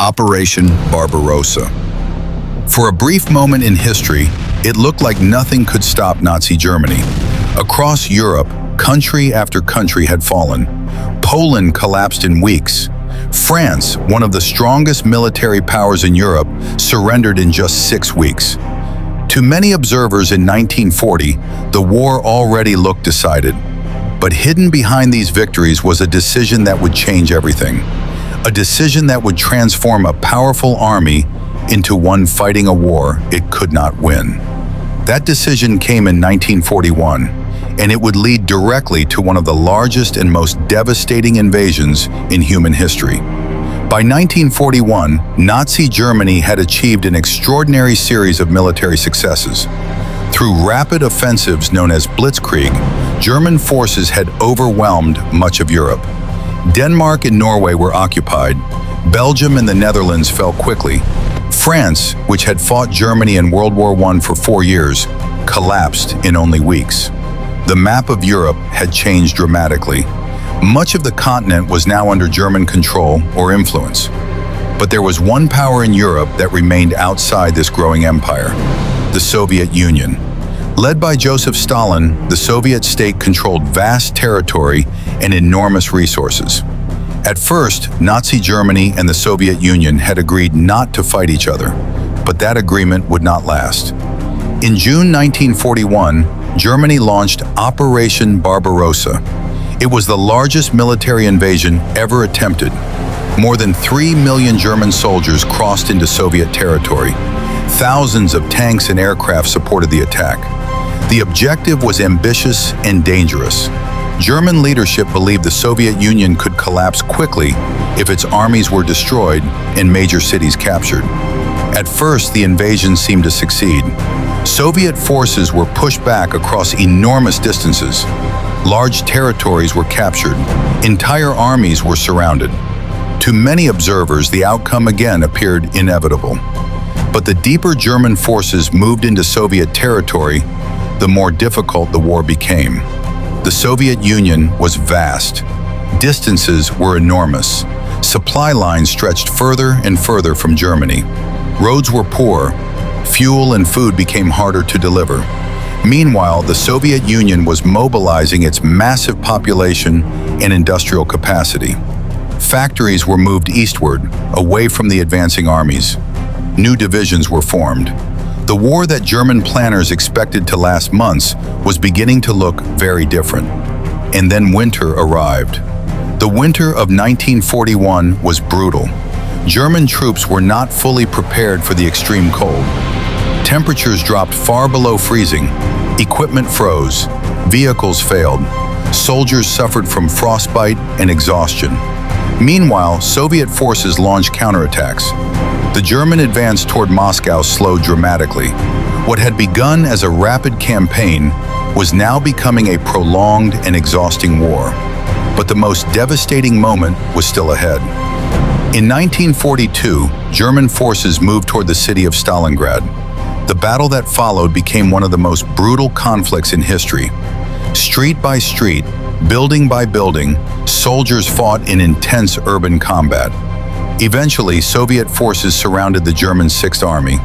Operation Barbarossa. For a brief moment in history, it looked like nothing could stop Nazi Germany. Across Europe, country after country had fallen. Poland collapsed in weeks. France, one of the strongest military powers in Europe, surrendered in just 6 weeks. To many observers in 1940, the war already looked decided. But hidden behind these victories was a decision that would change everything. A decision that would transform a powerful army into one fighting a war it could not win. That decision came in 1941, and it would lead directly to one of the largest and most devastating invasions in human history. By 1941, Nazi Germany had achieved an extraordinary series of military successes. Through rapid offensives known as Blitzkrieg, German forces had overwhelmed much of Europe. Denmark and Norway were occupied. Belgium and the Netherlands fell quickly. France, which had fought Germany in World War I for 4 years, collapsed in only weeks. The map of Europe had changed dramatically. Much of the continent was now under German control or influence. But there was one power in Europe that remained outside this growing empire: the Soviet Union. Led by Joseph Stalin, the Soviet state controlled vast territory and enormous resources. At first, Nazi Germany and the Soviet Union had agreed not to fight each other, but that agreement would not last. In June 1941, Germany launched Operation Barbarossa. It was the largest military invasion ever attempted. More than 3 million German soldiers crossed into Soviet territory. Thousands of tanks and aircraft supported the attack. The objective was ambitious and dangerous. German leadership believed the Soviet Union could collapse quickly if its armies were destroyed and major cities captured. At first, the invasion seemed to succeed. Soviet forces were pushed back across enormous distances. Large territories were captured. Entire armies were surrounded. To many observers, the outcome again appeared inevitable. But the deeper German forces moved into Soviet territory, the more difficult the war became. The Soviet Union was vast. Distances were enormous. Supply lines stretched further and further from Germany. Roads were poor. Fuel and food became harder to deliver. Meanwhile, the Soviet Union was mobilizing its massive population and industrial capacity. Factories were moved eastward, away from the advancing armies. New divisions were formed. The war that German planners expected to last months was beginning to look very different. And then winter arrived. The winter of 1941 was brutal. German troops were not fully prepared for the extreme cold. Temperatures dropped far below freezing. Equipment froze. Vehicles failed. Soldiers suffered from frostbite and exhaustion. Meanwhile, Soviet forces launched counterattacks. The German advance toward Moscow slowed dramatically. What had begun as a rapid campaign was now becoming a prolonged and exhausting war. But the most devastating moment was still ahead. In 1942, German forces moved toward the city of Stalingrad. The battle that followed became one of the most brutal conflicts in history. Street by street, building by building, soldiers fought in intense urban combat. Eventually, Soviet forces surrounded the German Sixth Army.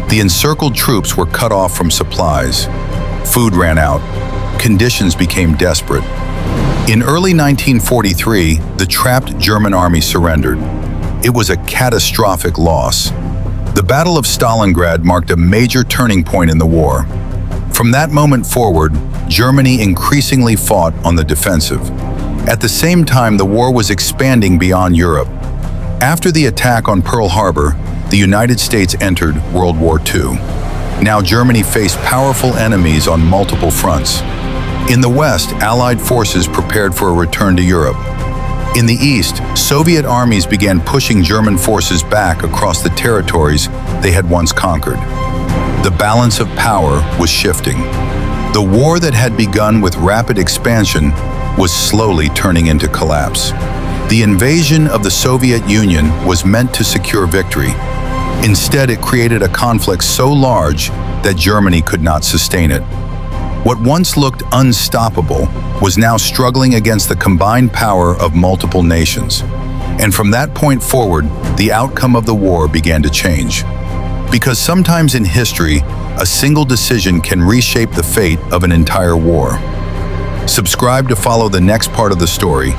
The encircled troops were cut off from supplies. Food ran out. Conditions became desperate. In early 1943, the trapped German army surrendered. It was a catastrophic loss. The Battle of Stalingrad marked a major turning point in the war. From that moment forward, Germany increasingly fought on the defensive. At the same time, the war was expanding beyond Europe. After the attack on Pearl Harbor, the United States entered World War II. Now Germany faced powerful enemies on multiple fronts. In the West, Allied forces prepared for a return to Europe. In the East, Soviet armies began pushing German forces back across the territories they had once conquered. The balance of power was shifting. The war that had begun with rapid expansion was slowly turning into collapse. The invasion of the Soviet Union was meant to secure victory. Instead, it created a conflict so large that Germany could not sustain it. What once looked unstoppable was now struggling against the combined power of multiple nations. And from that point forward, the outcome of the war began to change. Because sometimes in history, a single decision can reshape the fate of an entire war. Subscribe to follow the next part of the story